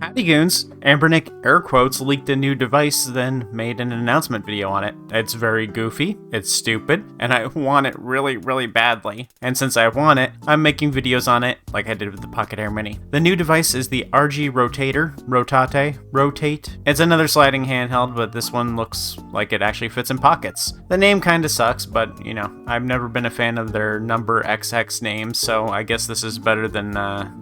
Howdy Goons! Ambernick air quotes leaked a new device, then made an announcement video on it. It's very goofy, it's stupid, and I want it really, really badly. And since I want it, I'm making videos on it like I did with the Pocket Air Mini. The new device is the RG Rotate. It's another sliding handheld, but this one looks like it actually fits in pockets. The name kinda sucks, but you know, I've never been a fan of their number XX names, so I guess this is better than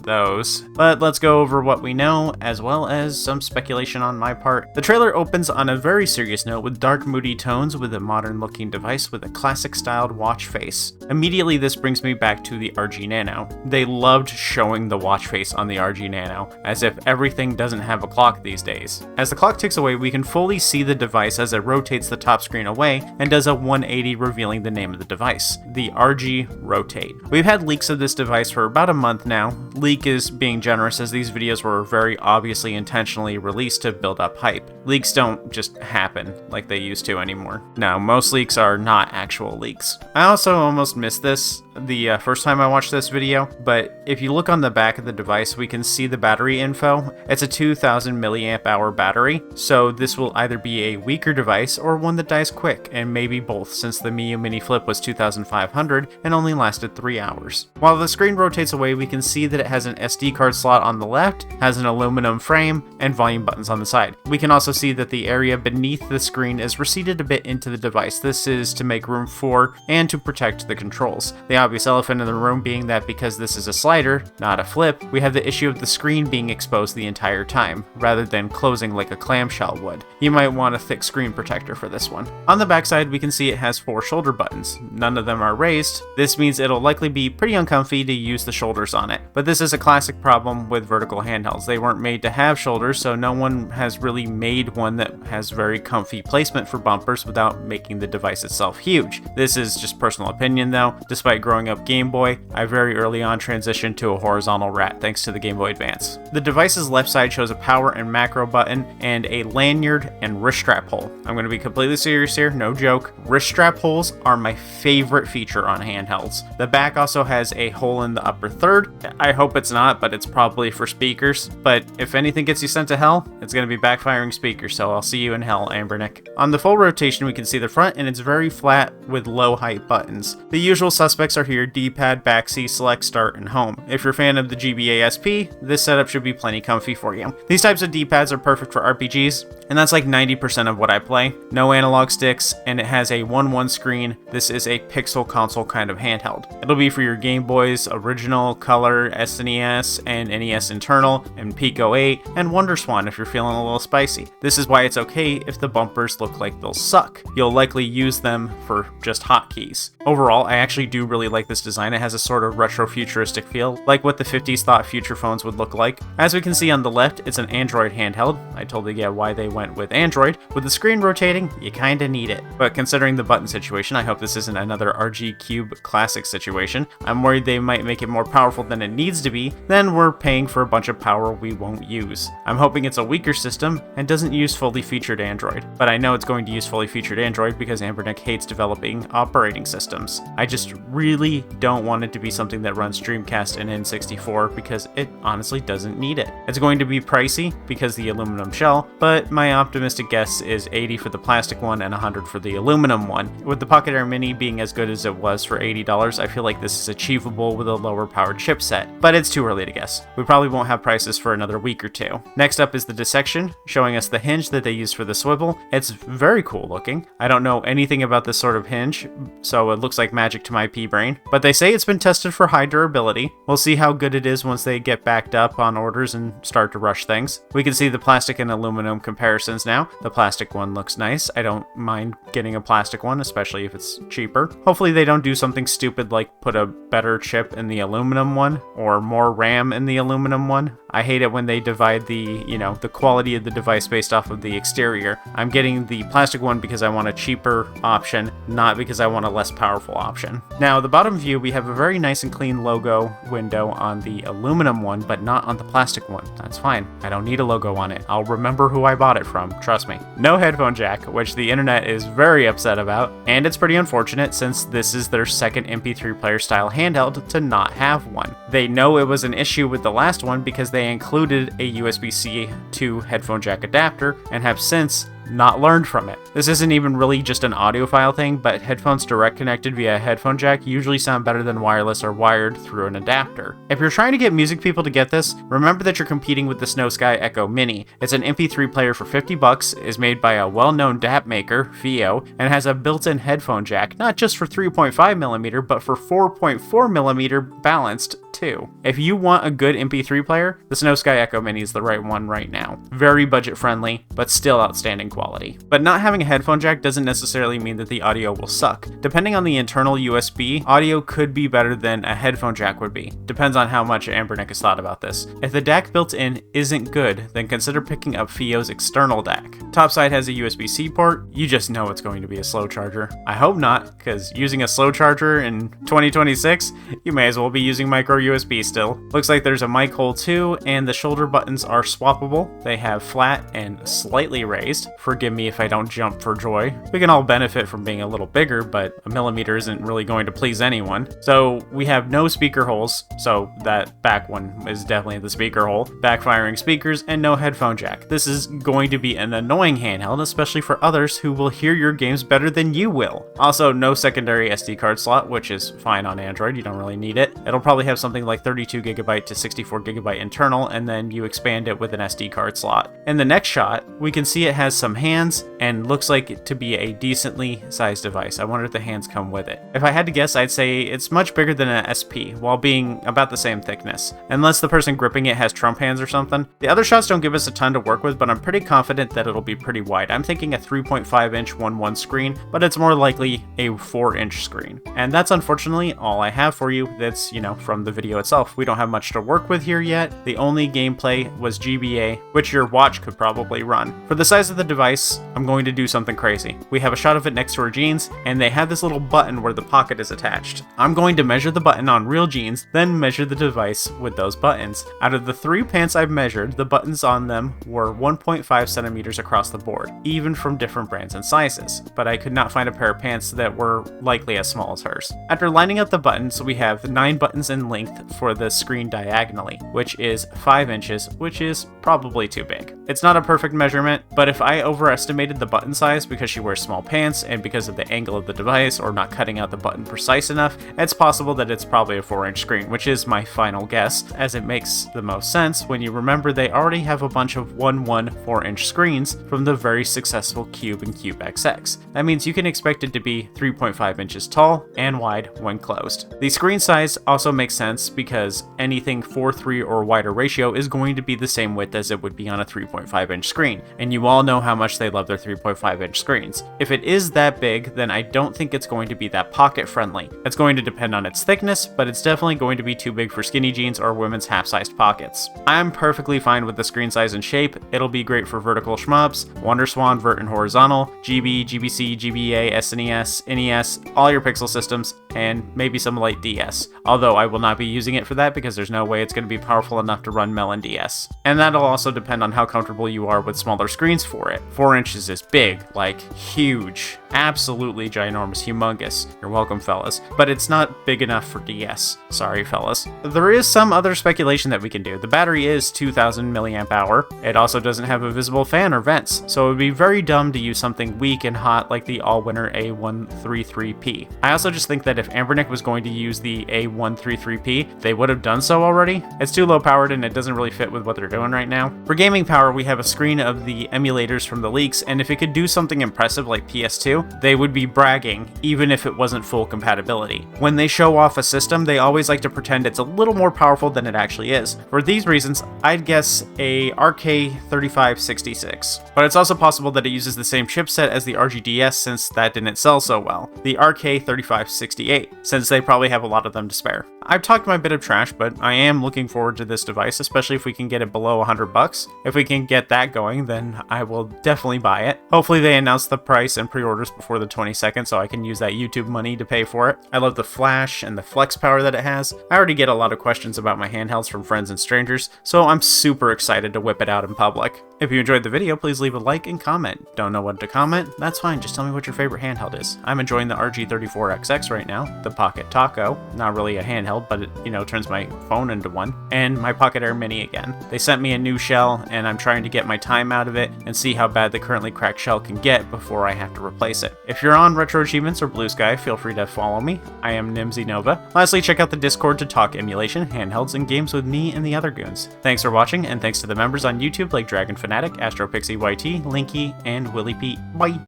those. But let's go over what we know, as well as some speculation on my part. The trailer opens on a very serious note with dark, moody tones with a modern-looking device with a classic-styled watch face. Immediately, this brings me back to the RG Nano. They loved showing the watch face on the RG Nano, as if everything doesn't have a clock these days. As the clock ticks away, we can fully see the device as it rotates the top screen away and does a 180, revealing the name of the device, the RG Rotate. We've had leaks of this device for about a month now. Leak is being generous, as these videos were very obviously intentionally released to build up hype. Leaks don't just happen like they used to anymore. No, most leaks are not actual leaks. I also almost missed this the first time I watched this video, but if you look on the back of the device, we can see the battery info. It's a 2000 milliamp hour battery, so this will either be a weaker device or one that dies quick, and maybe both, since the Miu Mini Flip was 2500 and only lasted 3 hours. While the screen rotates away, we can see that it has an SD card slot on the left, has an aluminum frame, and volume buttons on the side. We can also see that the area beneath the screen is receded a bit into the device. This is to make room for and to protect the controls. The obvious elephant in the room being that because this is a slider, not a flip, we have the issue of the screen being exposed the entire time, rather than closing like a clamshell would. You might want a thick screen protector for this one. On the backside, we can see it has 4 shoulder buttons. None of them are raised. This means it'll likely be pretty uncomfy to use the shoulders on it. But this is a classic problem with vertical handhelds. They weren't made to have shoulders, so no one has really made one that has very comfy placement for bumpers without making the device itself huge. This is just personal opinion though. Despite growing up Game Boy, I very early on transitioned to a horizontal rat thanks to the Game Boy Advance. The device's left side shows a power and macro button and a lanyard and wrist strap hole. I'm going to be completely serious here, no joke. Wrist strap holes are my favorite feature on handhelds. The back also has a hole in the upper third. I hope it's not, but it's probably for speakers. But if anything gets you sent to hell, it's going to be backfiring speakers, so I'll see you in hell, Ambernick. On the full rotation, we can see the front, and it's very flat with low height buttons. The usual suspects are here: D-pad, backseat, select, start, and home. If you're a fan of the GBA SP, this setup should be plenty comfy for you. These types of D-pads are perfect for RPGs, and that's like 90% of what I play. No analog sticks, and it has a 1:1 screen. This is a pixel console kind of handheld. It'll be for your Game Boys, Original, Color, SNES, and NES Internal, and Pico 8, and WonderSwan if you're feeling a little spicy. This is why it's okay if the bumpers look like they'll suck. You'll likely use them for just hotkeys. Overall, I actually do really like this design. It has a sort of retro-futuristic feel, like what the 50s thought future phones would look like. As we can see on the left, it's an Android handheld. I totally get why they went with Android. With the screen rotating, you kinda need it. But considering the button situation, I hope this isn't another RG Cube Classic situation. I'm worried they might make it more powerful than it needs to be, then we're paying for a bunch of power we won't use. I'm hoping it's a weaker system and doesn't use fully featured Android. But I know it's going to use fully featured Android because Ambernick hates developing operating systems. I just really don't want it to be something that runs Dreamcast and N64 because it honestly doesn't need it. It's going to be pricey because the aluminum shell, but my optimistic guess is $80 for the plastic one and $100 for the aluminum one. With the Pocket Air Mini being as good as it was for $80, I feel like this is achievable with a lower powered chipset, but it's too early to guess. We probably won't have prices for another week or two. Next up is the dissection, showing us the hinge that they use for the swivel. It's very cool looking. I don't know anything about this sort of hinge, so it looks like magic to my pea brain, but they say it's been tested for high durability. We'll see how good it is once they get backed up on orders and start to rush things. We can see the plastic and aluminum comparisons now. The plastic one looks nice. I don't mind getting a plastic one, especially if it's cheaper. Hopefully they don't do something stupid like put a better chip in the aluminum one or more RAM in the aluminum one. I hate it when they divide the quality of the device based off of the exterior. I'm getting the plastic one because I want a cheaper option, not because I want a less powerful option. Now, the bottom view, we have a very nice and clean logo window on the aluminum one, but not on the plastic one. That's fine. I don't need a logo on it. I'll remember who I bought it from, trust me. No headphone jack, which the internet is very upset about, and it's pretty unfortunate since this is their second MP3 player style handheld to not have one. They know it was an issue with the last one because they they included a USB-C to headphone jack adapter and have since not learned from it. This isn't even really just an audiophile thing, but headphones direct connected via a headphone jack usually sound better than wireless or wired through an adapter. If you're trying to get music people to get this, remember that you're competing with the Snow Sky Echo Mini. It's an MP3 player for $50, is made by a well-known DAP maker, Fio, and has a built-in headphone jack, not just for 3.5mm, but for 4.4mm balanced too. If you want a good MP3 player, the Snow Sky Echo Mini is the right one right now. Very budget friendly, but still outstanding quality. But not having a headphone jack doesn't necessarily mean that the audio will suck. Depending on the internal USB, audio could be better than a headphone jack would be. Depends on how much Anbernic has thought about this. If the DAC built in isn't good, then consider picking up Fio's external DAC. Topside has a USB-C port, you just know it's going to be a slow charger. I hope not, because using a slow charger in 2026, you may as well be using micro USB still. Looks like there's a mic hole too, and the shoulder buttons are swappable. They have flat and slightly raised. Forgive me if I don't jump for joy. We can all benefit from being a little bigger, but a millimeter isn't really going to please anyone. So we have no speaker holes, so that back one is definitely the speaker hole, backfiring speakers, and no headphone jack. This is going to be an annoying handheld, especially for others who will hear your games better than you will. Also, no secondary SD card slot, which is fine on Android, you don't really need it. It'll probably have something like 32GB to 64GB internal, and then you expand it with an SD card slot. In the next shot, we can see it has some hands and looks like it to be a decently sized device. I wonder if the hands come with it. If I had to guess, I'd say it's much bigger than an SP, while being about the same thickness, unless the person gripping it has Trump hands or something. The other shots don't give us a ton to work with, but I'm pretty confident that it'll be pretty wide. I'm thinking a 3.5-inch 1:1 screen, but it's more likely a 4-inch screen. And that's unfortunately all I have for you. That's, from the video itself. We don't have much to work with here yet. The only gameplay was GBA, which your watch could probably run. For the size of the device, I'm going to do something crazy. We have a shot of it next to her jeans, and they have this little button where the pocket is attached. I'm going to measure the button on real jeans, then measure the device with those buttons. Out of the 3 pants I've measured, the buttons on them were 1.5 centimeters across the board, even from different brands and sizes, but I could not find a pair of pants that were likely as small as hers. After lining up the buttons, we have 9 buttons in length for the screen diagonally, which is 5 inches, which is probably too big. It's not a perfect measurement, but if I overestimated the button size because she wears small pants and because of the angle of the device or not cutting out the button precise enough, it's possible that it's probably a 4-inch screen, which is my final guess, as it makes the most sense when you remember they already have a bunch of 1:1 4-inch screens from the very successful Cube and Cube XX. That means you can expect it to be 3.5 inches tall and wide when closed. The screen size also makes sense because anything 4:3 or wider ratio is going to be the same width as it would be on a 3.5-inch screen, and you all know how much they love their 3.5-inch screens. If it is that big, then I don't think it's going to be that pocket friendly. It's going to depend on its thickness, but it's definitely going to be too big for skinny jeans or women's half-sized pockets. I'm perfectly fine with the screen size and shape. It'll be great for vertical shmups, WonderSwan, Vert and Horizontal, GB, GBC, GBA, SNES, NES, all your Pixel systems, and maybe some light DS. Although I will not be using it for that because there's no way it's going to be powerful enough to run Melon DS. And that'll also depend on how comfortable you are with smaller screens for it. 4 inches is big, like huge. Absolutely ginormous, humongous. You're welcome, fellas. But it's not big enough for DS. Sorry, fellas. There is some other speculation that we can do. The battery is 2000 milliamp hour. It also doesn't have a visible fan or vents, so it would be very dumb to use something weak and hot like the all-winner A133P. I also just think that if Anbernic was going to use the A133P, they would have done so already. It's too low powered and it doesn't really fit with what they're doing right now. For gaming power, we have a screen of the emulators from the leaks, and if it could do something impressive like PS2, they would be bragging, even if it wasn't full compatibility. When they show off a system, they always like to pretend it's a little more powerful than it actually is. For these reasons, I'd guess a RK3566. But it's also possible that it uses the same chipset as the RGDS since that didn't sell so well. The RK3568, since they probably have a lot of them to spare. I've talked my bit of trash, but I am looking forward to this device, especially if we can get it below $100. If we can get that going, then I will definitely buy it. Hopefully they announce the price and pre-orders before the 22nd so I can use that YouTube money to pay for it. I love the flash and the flex power that it has. I already get a lot of questions about my handhelds from friends and strangers, so I'm super excited to whip it out in public. If you enjoyed the video, please leave a like and comment. Don't know what to comment? That's fine, just tell me what your favorite handheld is. I'm enjoying the RG34XX right now. now, the Pocket Taco, not really a handheld, but it, you know, turns my phone into one, and my Pocket Air Mini again. They sent me a new shell, and I'm trying to get my time out of it and see how bad the currently cracked shell can get before I have to replace it. If you're on Retro Achievements or Blue Sky, feel free to follow me. I am Nimzy Nova. Lastly, check out the Discord to talk emulation, handhelds, and games with me and the other goons. Thanks for watching, and thanks to the members on YouTube like Dragon Fanatic, AstroPixie YT, Linky, and Willy Pete. Bye!